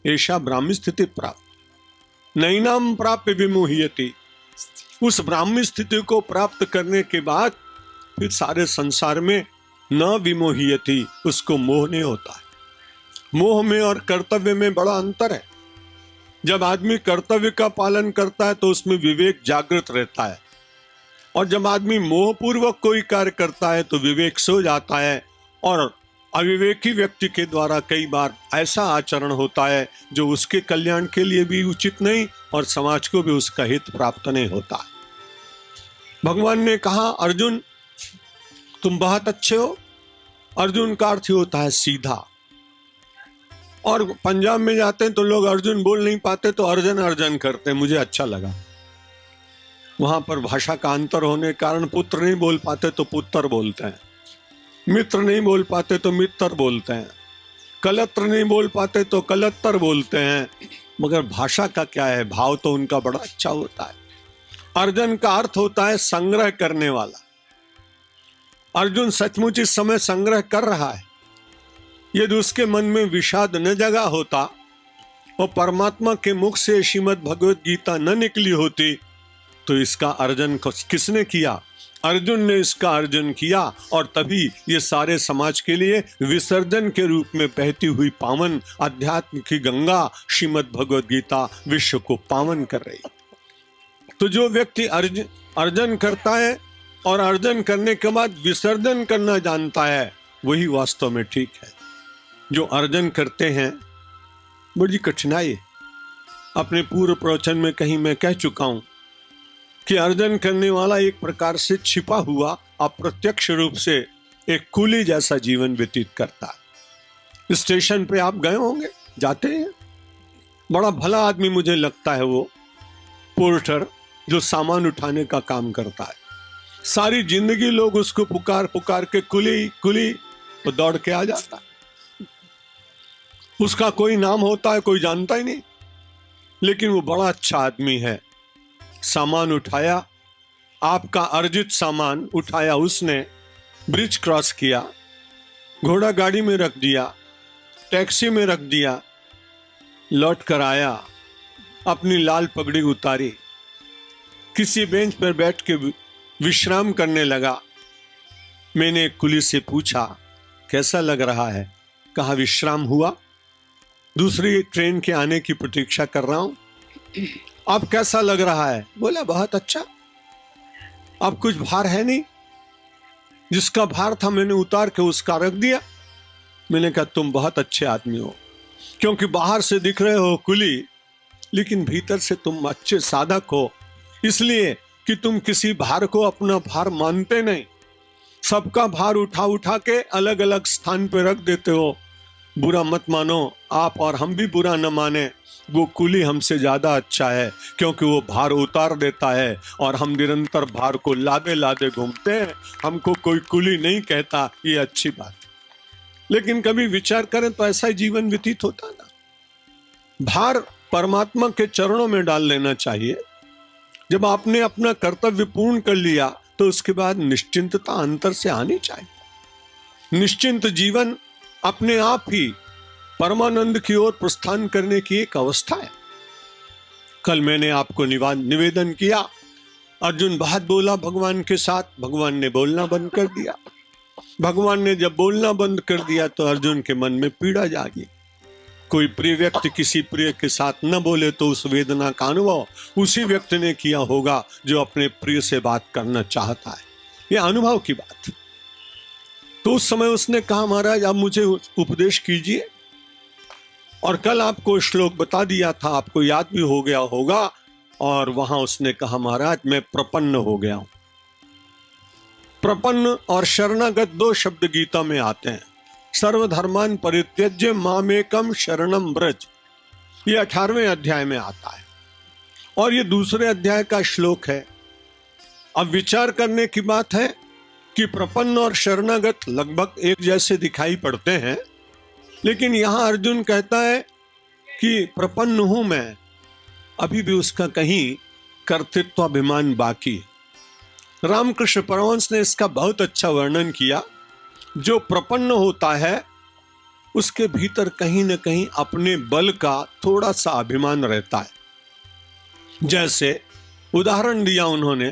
ऐसा ब्राह्मी स्थिति प्राप्त नैनाम प्राप्य विमोहियति। उस ब्राह्मी स्थिति को प्राप्त करने के बाद फिर सारे संसार में न विमोहियति, उसको मोह नहीं होता है। मोह में और कर्तव्य में बड़ा अंतर है। जब आदमी कर्तव्य का पालन करता है तो उसमें विवेक जागृत रहता है, और जब आदमी मोहपूर्वक कोई कार्य करता है तो विवेक सो जाता है, और अविवेकी व्यक्ति के द्वारा कई बार ऐसा आचरण होता है जो उसके कल्याण के लिए भी उचित नहीं और समाज को भी उसका हित प्राप्त नहीं होता। भगवान ने कहा, अर्जुन तुम बहुत अच्छे हो। अर्जुन का अर्थ होता है सीधा। और पंजाब में जाते हैं तो लोग अर्जुन बोल नहीं पाते तो अर्जन अर्जन करते हैं, मुझे अच्छा लगा। वहां पर भाषा का अंतर होने के कारण पुत्र नहीं बोल पाते तो पुत्र बोलते हैं, मित्र नहीं बोल पाते तो मित्र बोलते हैं, कलत्र नहीं बोल पाते तो कलत्तर बोलते हैं। मगर भाषा का क्या है, भाव तो उनका बड़ा अच्छा होता है। अर्जन का अर्थ होता है संग्रह करने वाला। अर्जुन सचमुच इस समय संग्रह कर रहा है। यदि उसके मन में विषाद न जगा होता और परमात्मा के मुख से श्रीमद् भगवत गीता न निकली होती तो इसका अर्जन किसने किया? अर्जुन ने इसका अर्जन किया, और तभी ये सारे समाज के लिए विसर्जन के रूप में बहती हुई पावन अध्यात्म की गंगा श्रीमद् भगवत गीता विश्व को पावन कर रही। तो जो व्यक्ति अर्जन करता है और अर्जन करने के बाद विसर्जन करना जानता है, वही वास्तव में ठीक है। जो अर्जन करते हैं बड़ी कठिनाई है। अपने पूर्व प्रवचन में कहीं मैं कह चुका हूं कि अर्जन करने वाला एक प्रकार से छिपा हुआ अप्रत्यक्ष रूप से एक कूली जैसा जीवन व्यतीत करता है। स्टेशन पे आप गए होंगे, जाते हैं, बड़ा भला आदमी मुझे लगता है वो पोर्टर जो सामान उठाने का काम करता है। सारी जिंदगी लोग उसको पुकार पुकार के कुली कुली तो दौड़ के आ जाता है। उसका कोई नाम होता है, कोई जानता ही नहीं, लेकिन वो बड़ा अच्छा आदमी है। सामान उठाया, आपका अर्जित सामान उठाया उसने, ब्रिज क्रॉस किया, घोड़ा गाड़ी में रख दिया, टैक्सी में रख दिया, लौट कर आया, अपनी लाल पगड़ी उतारी, किसी बेंच पर बैठ के विश्राम करने लगा। मैंने एक कुली से पूछा, कैसा लग रहा है? कहा, विश्राम हुआ, दूसरी ट्रेन के आने की प्रतीक्षा कर रहा हूं। अब कैसा लग रहा है? बोला, बहुत अच्छा, अब कुछ भार है नहीं, जिसका भार था मैंने उतार के उसका रख दिया। मैंने कहा, तुम बहुत अच्छे आदमी हो, क्योंकि बाहर से दिख रहे हो कुली, लेकिन भीतर से तुम अच्छे साधक हो, इसलिए कि तुम किसी भार को अपना भार मानते नहीं, सबका भार उठा उठा के अलग अलग स्थान पे रख देते हो। बुरा मत मानो, आप और हम भी बुरा न माने, वो कुली हमसे ज्यादा अच्छा है, क्योंकि वो भार उतार देता है और हम निरंतर भार को लादे लादे घूमते हैं। हमको कोई कुली नहीं कहता, ये अच्छी बात। लेकिन कभी विचार करें तो ऐसा ही जीवन व्यतीत होता ना। भार परमात्मा के चरणों में डाल लेना चाहिए। जब आपने अपना कर्तव्य पूर्ण कर लिया तो उसके बाद निश्चिंतता अंतर से आनी चाहिए। निश्चिंत जीवन अपने आप ही परमानंद की ओर प्रस्थान करने की एक अवस्था है। कल मैंने आपको निवेदन किया, अर्जुन बहुत बोला भगवान के साथ, भगवान ने बोलना बंद कर दिया। भगवान ने जब बोलना बंद कर दिया तो अर्जुन के मन में पीड़ा जागी। कोई प्रिय व्यक्ति किसी प्रिय के साथ न बोले तो उस वेदना का अनुभव उसी व्यक्ति ने किया होगा जो अपने प्रिय से बात करना चाहता है। यह अनुभव की बात। तो उस समय उसने कहा, महाराज आप मुझे उपदेश कीजिए। और कल आपको श्लोक बता दिया था, आपको याद भी हो गया होगा। और वहां उसने कहा, महाराज मैं प्रपन्न हो गया हूं। प्रपन्न और शरणागत दो शब्द गीता में आते हैं। सर्वधर्मान परित्यज्य मामेकम शरणम व्रज, ये 18वें अध्याय में आता है और ये दूसरे अध्याय का श्लोक है। अब विचार करने की बात है कि प्रपन्न और शरणागत लगभग एक जैसे दिखाई पड़ते हैं, लेकिन यहां अर्जुन कहता है कि प्रपन्न हूं मैं, अभी भी उसका कहीं कर्तृत्वाभिमान बाकी है। रामकृष्ण परमहंस ने इसका बहुत अच्छा वर्णन किया। जो प्रपन्न होता है उसके भीतर कहीं न कहीं अपने बल का थोड़ा सा अभिमान रहता है। जैसे उदाहरण दिया उन्होंने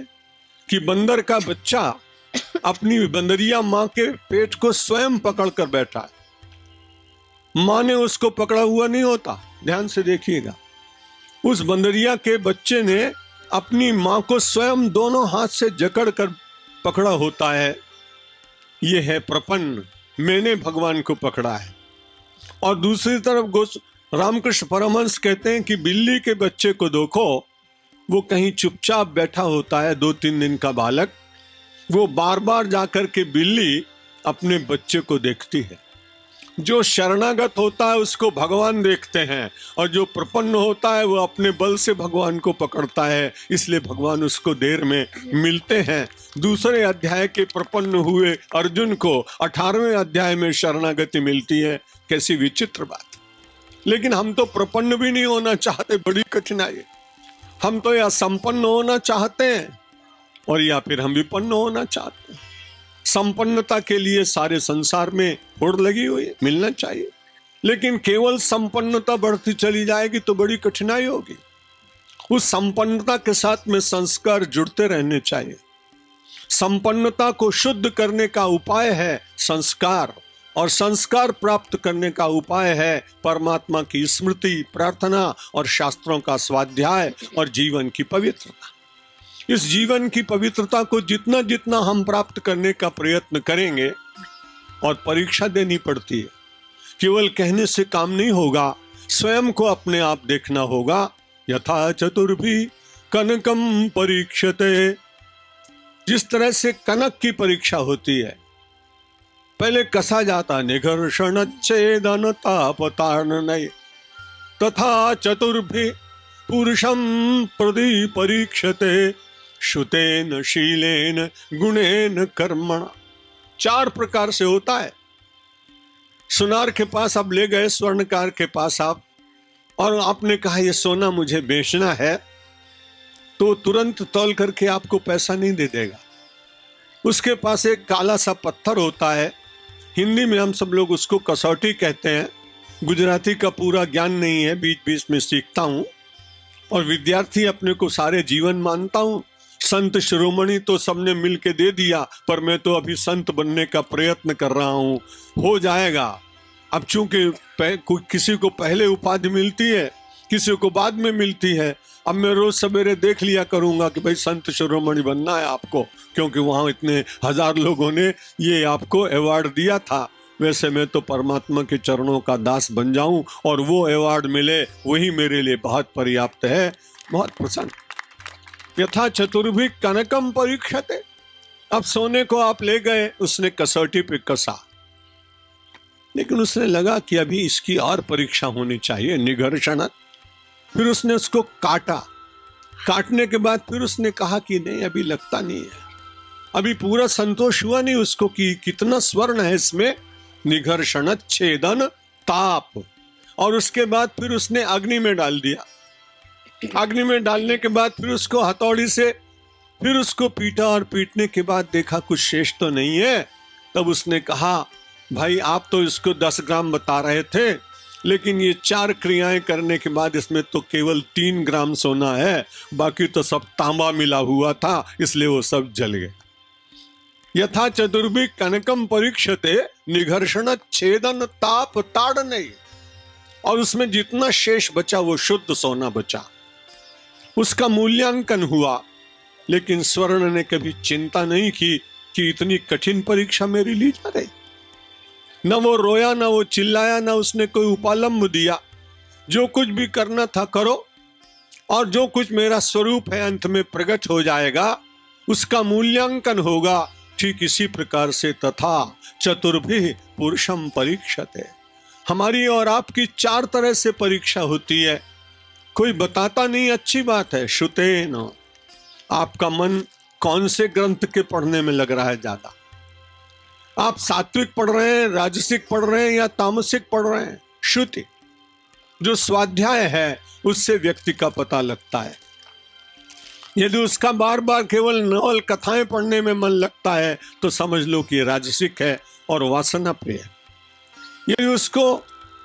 कि बंदर का बच्चा अपनी बंदरिया मां के पेट को स्वयं पकड़ कर बैठा है, मां ने उसको पकड़ा हुआ नहीं होता। ध्यान से देखिएगा, उस बंदरिया के बच्चे ने अपनी मां को स्वयं दोनों हाथ से जकड़ कर पकड़ा होता है। यह है प्रपन्न, मैंने भगवान को पकड़ा है। और दूसरी तरफ रामकृष्ण परमहंस कहते हैं कि बिल्ली के बच्चे को देखो, वो कहीं चुपचाप बैठा होता है, 2-3 दिन का बालक, वो बार बार जाकर के बिल्ली अपने बच्चे को देखती है। जो शरणागत होता है उसको भगवान देखते हैं, और जो प्रपन्न होता है वो अपने बल से भगवान को पकड़ता है, इसलिए भगवान उसको देर में मिलते हैं। दूसरे अध्याय के प्रपन्न हुए अर्जुन को 18वें अध्याय में शरणागति मिलती है। कैसी विचित्र बात। लेकिन हम तो प्रपन्न भी नहीं होना चाहते, बड़ी कठिनाई। हम तो या संपन्न होना चाहते हैं और या फिर हम विपन्न होना चाहते हैं। संपन्नता के लिए सारे संसार में होड़ लगी हुई है, मिलना चाहिए, लेकिन केवल संपन्नता बढ़ती चली जाएगी तो बड़ी कठिनाई होगी। उस संपन्नता के साथ में संस्कार जुड़ते रहने चाहिए। संपन्नता को शुद्ध करने का उपाय है संस्कार, और संस्कार प्राप्त करने का उपाय है परमात्मा की स्मृति, प्रार्थना और शास्त्रों का स्वाध्याय और जीवन की पवित्रता। इस जीवन की पवित्रता को जितना जितना हम प्राप्त करने का प्रयत्न करेंगे, और परीक्षा देनी पड़ती है, केवल कहने से काम नहीं होगा, स्वयं को अपने आप देखना होगा। यथा चतुर्भी कनकम परीक्षते, जिस तरह से कनक की परीक्षा होती है, पहले कसा जाता निघर्षण छेदन तापताड़नय, तथा चतुर्भि पुरुषम प्रति परीक्षते श्रुतेन शीलेन गुणेन कर्मण। 4 प्रकार से होता है। सुनार के पास आप ले गए, स्वर्णकार के पास आप, और आपने कहा ये सोना मुझे बेचना है, तो तुरंत तौल करके आपको पैसा नहीं दे देगा। उसके पास एक काला सा पत्थर होता है, हिंदी में हम सब लोग उसको कसौटी कहते हैं, गुजराती का पूरा ज्ञान नहीं है, बीच बीच में सीखता हूं, और विद्यार्थी अपने को सारे जीवन मानता हूं। संत शिरोमणि तो सबने मिल के दे दिया, पर मैं तो अभी संत बनने का प्रयत्न कर रहा हूं, हो जाएगा। अब चूंकि किसी को पहले उपाधि मिलती है, किसी को बाद में मिलती है, अब मैं रोज सवेरे देख लिया करूंगा कि भाई संत शिरोमणि बनना है आपको, क्योंकि वहां इतने 1000 लोगों ने ये आपको अवार्ड दिया था। वैसे मैं तो परमात्मा के चरणों का दास बन जाऊं और वो अवार्ड मिले, वही मेरे लिए बहुत पर्याप्त है। बहुत प्रसन्न। यथा चतुर्भि कनकम परीक्षते, अब सोने को आप ले गए, उसने कसौटी पे कसा, लेकिन उसने लगा कि अभी इसकी और परीक्षा होनी चाहिए, निघर्षण। फिर उसने उसको काटा, काटने के बाद फिर उसने कहा कि नहीं, अभी लगता नहीं है, अभी पूरा संतोष हुआ नहीं उसको कि कितना स्वर्ण है इसमें। निघर्षण छेदन ताप, और उसके बाद फिर उसने अग्नि में डाल दिया। अग्नि में डालने के बाद फिर उसको हथौड़ी से फिर उसको पीटा, और पीटने के बाद देखा कुछ शेष तो नहीं है। तब उसने कहा, भाई आप तो इसको 10 ग्राम बता रहे थे, लेकिन ये 4 क्रियाएं करने के बाद इसमें तो केवल 3 ग्राम सोना है, बाकी तो सब तांबा मिला हुआ था, इसलिए वो सब जल गया। यथा चतुर्भि कनकम परीक्षते निघर्षण छेदन ताप ताड़ने, और उसमें जितना शेष बचा वो शुद्ध सोना बचा। उसका मूल्यांकन हुआ, लेकिन स्वर्ण ने कभी चिंता नहीं की कि इतनी कठिन परीक्षा मेरी ली जा रही। न वो रोया, न वो चिल्लाया, न उसने कोई उपालंब दिया। जो कुछ भी करना था करो, और जो कुछ मेरा स्वरूप है अंत में प्रकट हो जाएगा, उसका मूल्यांकन होगा। ठीक इसी प्रकार से तथा चतुर्भि पुरुषम परीक्षते, हमारी और आपकी 4 तरह से परीक्षा होती है। कोई बताता नहीं, अच्छी बात है। श्रुतेन, आपका मन कौन से ग्रंथ के पढ़ने में लग रहा है ज्यादा? आप सात्विक पढ़ रहे हैं, राजसिक पढ़ रहे हैं, या तामसिक पढ़ रहे हैं? श्रुति, जो स्वाध्याय है उससे व्यक्ति का पता लगता है। यदि उसका बार बार केवल नवल कथाएं पढ़ने में मन लगता है तो समझ लो कि राजसिक है और वासना प्रिय है। यदि उसको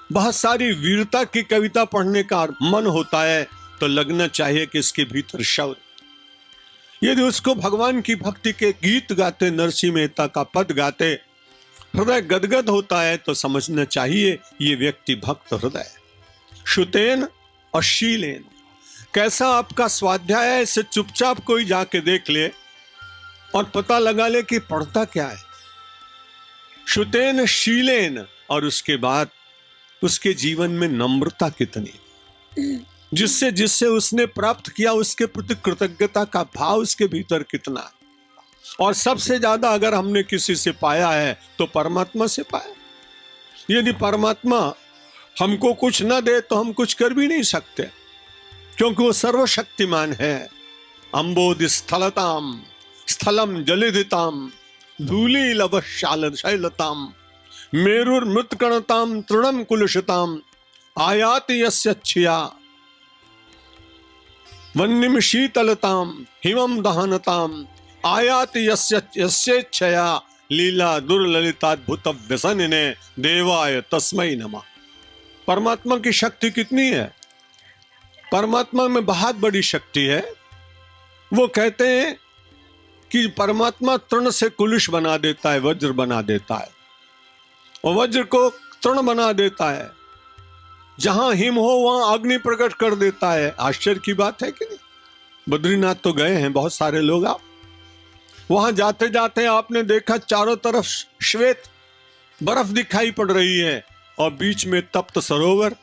बहुत सारी वीरता की कविता पढ़ने का मन होता है तो लगना चाहिए कि इसके भीतर शौर्य। यदि उसको भगवान की भक्ति के गीत गाते, नरसिंह मेहता का पद गाते हृदय गदगद होता है तो समझना चाहिए ये व्यक्ति भक्त हृदय। श्रुतेन और शीलेन, कैसा आपका स्वाध्याय है इसे चुपचाप कोई जाके देख ले और पता लगा ले कि पढ़ता क्या है। श्रुतेन शीलेन, और उसके बाद उसके जीवन में नम्रता कितनी, जिससे जिससे उसने प्राप्त किया उसके प्रति कृतज्ञता का भाव उसके भीतर कितना। और सबसे ज्यादा अगर हमने किसी से पाया है तो परमात्मा से पाया। यदि परमात्मा हमको कुछ न दे तो हम कुछ कर भी नहीं सकते, क्योंकि वो सर्वशक्तिमान है। अम्बोधि स्थलताम स्थलम जलिधिताम धूली लवशाल शैलताम मेरुर्मृतकणताम तृणम कुलुषताम आयाति यस्यच्छया वन्निम शीतलताम हिमम दहनताम आयाति यस्यच्छया लीला दुर्ललिताद्भुत व्यसनिने देवाय तस्मै नमः। परमात्मा की शक्ति कितनी है? परमात्मा में बहुत बड़ी शक्ति है। वो कहते हैं कि परमात्मा तृण से कुलुष बना देता है, वज्र बना देता है, और वज्र को तृण बना देता है। जहां हिम हो वहां अग्नि प्रकट कर देता है। आश्चर्य की बात है कि नहीं? बद्रीनाथ तो गए हैं बहुत सारे लोग आप, वहां जाते जाते आपने देखा चारों तरफ श्वेत बर्फ दिखाई पड़ रही है और बीच में तप्त सरोवर।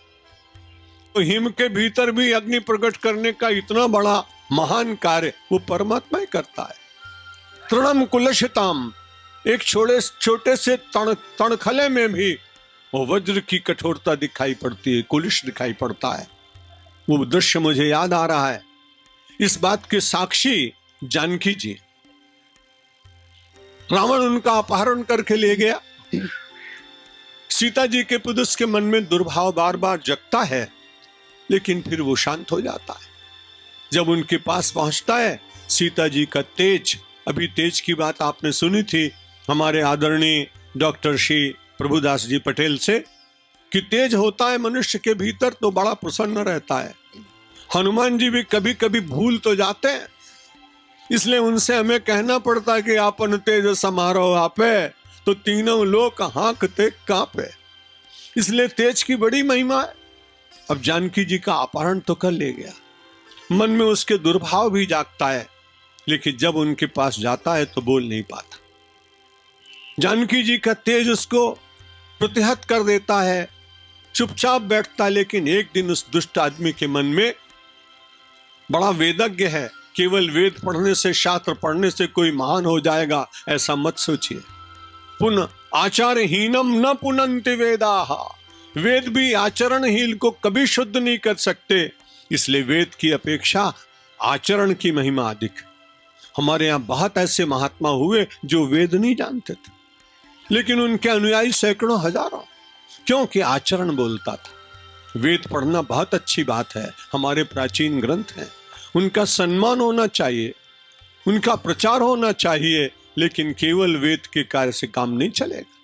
तो हिम के भीतर भी अग्नि प्रकट करने का इतना बड़ा महान कार्य वो परमात्मा ही करता है। तृणम कुलशताम, एक छोटे से तणखले में भी वो वज्र की कठोरता दिखाई पड़ती है, कुलिश दिखाई पड़ता है। वो दृश्य मुझे याद आ रहा है। इस बात के साक्षी जानकी जी। रावण उनका अपहरण करके ले गया। सीता जी के प्रति उसके मन में दुर्भाव बार बार जगता है, लेकिन फिर वो शांत हो जाता है। जब उनके पास पहुंचता है सीता जी का तेज, अभी तेज की बात आपने सुनी थी हमारे आदरणीय डॉक्टर श्री प्रभुदास जी पटेल से, कि तेज होता है मनुष्य के भीतर तो बड़ा प्रसन्न रहता है। हनुमान जी भी कभी कभी भूल तो जाते हैं, इसलिए उनसे हमें कहना पड़ता है कि आपन तेज समारोह आपे, तो तीनों लोग हाँकते कांपे। इसलिए तेज की बड़ी महिमा है। अब जानकी जी का अपहरण तो कर ले गया, मन में उसके दुर्भाव भी जागता है, लेकिन जब उनके पास जाता है तो बोल नहीं पाता। जानकी जी का तेज उसको प्रतिहत कर देता है, चुपचाप बैठता है। लेकिन एक दिन उस दुष्ट आदमी के मन में, बड़ा वेदज्ञ है, केवल वेद पढ़ने से, शास्त्र पढ़ने से कोई महान हो जाएगा ऐसा मत सोचिए। पुनः आचारहीनम न पुनन्ति वेदाः, वेद भी आचरणहीन को कभी शुद्ध नहीं कर सकते। इसलिए वेद की अपेक्षा आचरण की महिमा अधिक। हमारे यहाँ बहुत ऐसे महात्मा हुए जो वेद नहीं जानते थे, लेकिन उनके अनुयायी सैकड़ों हजारों, क्योंकि आचरण बोलता था। वेद पढ़ना बहुत अच्छी बात है, हमारे प्राचीन ग्रंथ हैं, उनका सम्मान होना चाहिए, उनका प्रचार होना चाहिए, लेकिन केवल वेद के कार्य से काम नहीं चलेगा।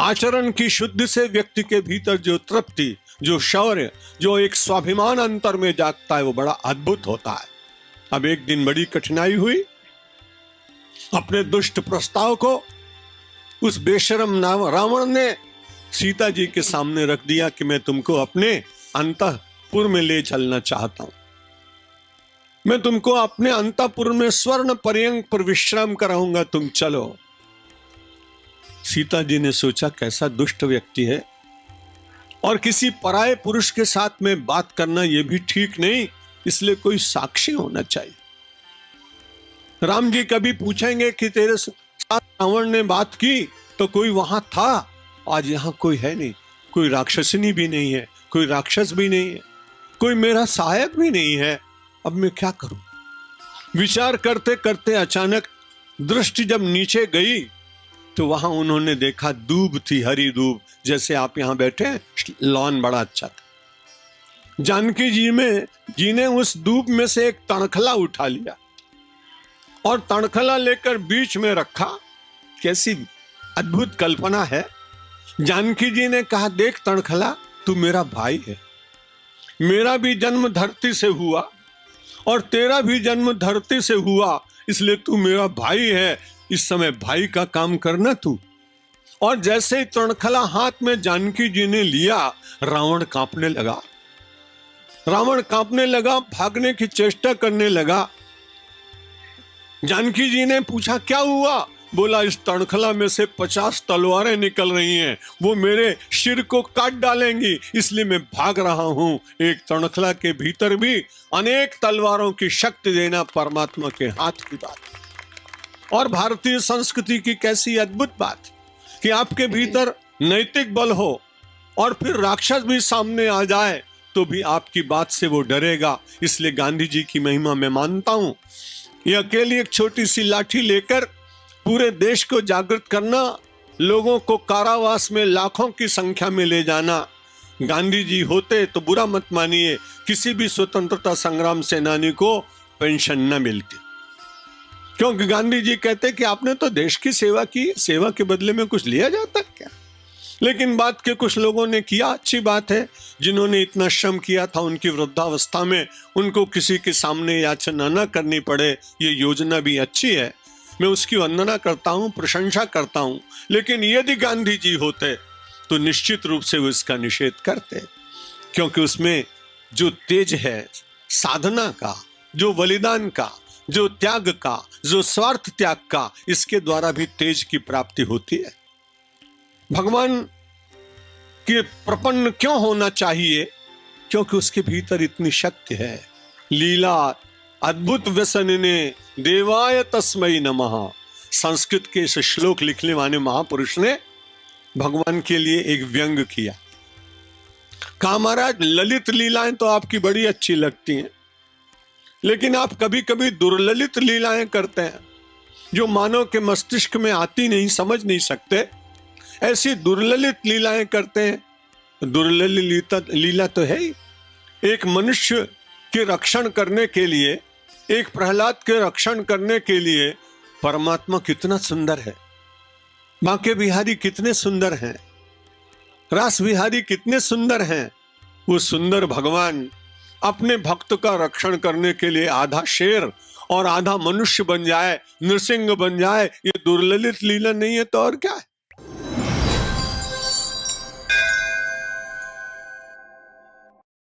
आचरण की शुद्धि से व्यक्ति के भीतर जो तृप्ति, जो शौर्य, जो एक स्वाभिमान अंतर में जागता है, वो बड़ा अद्भुत होता है। अब एक दिन बड़ी कठिनाई हुई। अपने दुष्ट प्रस्ताव को उस बेशरम रावण ने सीता जी के सामने रख दिया कि मैं तुमको अपने अंतःपुर में ले चलना चाहता हूं, मैं तुमको अपने अंतःपुर में स्वर्ण पर्यंक पर विश्राम कराऊंगा, तुम चलो। सीता जी ने सोचा कैसा दुष्ट व्यक्ति है, और किसी पराये पुरुष के साथ में बात करना यह भी ठीक नहीं, इसलिए कोई साक्षी होना चाहिए। राम जी कभी पूछेंगे कि तेरे साथ रावण ने बात की तो कोई वहां था, आज यहां कोई है नहीं, कोई राक्षसनी भी नहीं है, कोई राक्षस भी नहीं है, कोई मेरा सहायक भी नहीं है, अब मैं क्या करूं? विचार करते करते अचानक दृष्टि जब नीचे गई तो वहां उन्होंने देखा दूब थी, हरी दूब, जैसे आप यहां बैठे, लॉन बड़ा अच्छा था। जानकी जी ने उस दूब में से एक तणखला उठा लिया और तणखला लेकर बीच में रखा। कैसी अद्भुत कल्पना है। जानकी जी ने कहा, देख तणखला, तू मेरा भाई है, मेरा भी जन्म धरती से हुआ और तेरा भी जन्म धरती से हुआ, इसलिए तू मेरा भाई है। इस समय भाई का काम करना तू। और जैसे ही तणखला हाथ में जानकी जी ने लिया, रावण कांपने लगा। रावण कांपने लगा, भागने की चेष्टा करने लगा। जानकी जी ने पूछा, क्या हुआ? बोला, इस तणखला में से 50 तलवारें निकल रही हैं, वो मेरे सिर को काट डालेंगी, इसलिए मैं भाग रहा हूं। एक तणखला के भीतर भी अनेक तलवारों की शक्ति देना परमात्मा के हाथ की बात। और भारतीय संस्कृति की कैसी अद्भुत बात कि आपके भीतर नैतिक बल हो और फिर राक्षस भी सामने आ जाए तो भी आपकी बात से वो डरेगा। इसलिए गांधी जी की महिमा मैं मानता हूं। ये अकेली एक छोटी सी लाठी लेकर पूरे देश को जागृत करना, लोगों को कारावास में लाखों की संख्या में ले जाना। गांधी जी होते तो बुरा मत मानिए, किसी भी स्वतंत्रता संग्राम सेनानी को पेंशन न मिलती, क्योंकि गांधी जी कहते कि आपने तो देश की सेवा की, सेवा के बदले में कुछ लिया जाता क्या? लेकिन बात के कुछ लोगों ने किया, अच्छी बात है। जिन्होंने इतना श्रम किया था, उनकी वृद्धावस्था में उनको किसी के सामने याचना न करनी पड़े, ये योजना भी अच्छी है। मैं उसकी वंदना करता हूँ, प्रशंसा करता हूँ। लेकिन यदि गांधी जी होते तो निश्चित रूप से वो इसका निषेध करते, क्योंकि उसमें जो तेज है साधना का, जो बलिदान का, जो त्याग का, जो स्वार्थ त्याग का, इसके द्वारा भी तेज की प्राप्ति होती है। भगवान के प्रपन्न क्यों होना चाहिए? क्योंकि उसके भीतर इतनी शक्ति है। लीला अद्भुत व्यसनिने देवाय तस्मै नमः। संस्कृत के इस श्लोक लिखने वाले महापुरुष ने भगवान के लिए एक व्यंग किया। कहा, महाराज ललित लीलाएं तो आपकी बड़ी अच्छी लगती हैं, लेकिन आप कभी कभी दुर्ललित लीलाएं करते हैं जो मानव के मस्तिष्क में आती नहीं, समझ नहीं सकते। ऐसी दुर्ललित लीलाएं करते हैं। दुर्ललित लीला तो है ही। एक मनुष्य के रक्षण करने के लिए, एक प्रहलाद के रक्षण करने के लिए परमात्मा कितना सुंदर है, बांके बिहारी कितने सुंदर हैं, रास बिहारी कितने सुंदर हैं। वो सुंदर भगवान अपने भक्त का रक्षण करने के लिए आधा शेर और आधा मनुष्य बन जाए, नृसिंह बन जाए, ये दुर्ललित लीला नहीं है तो और क्या है?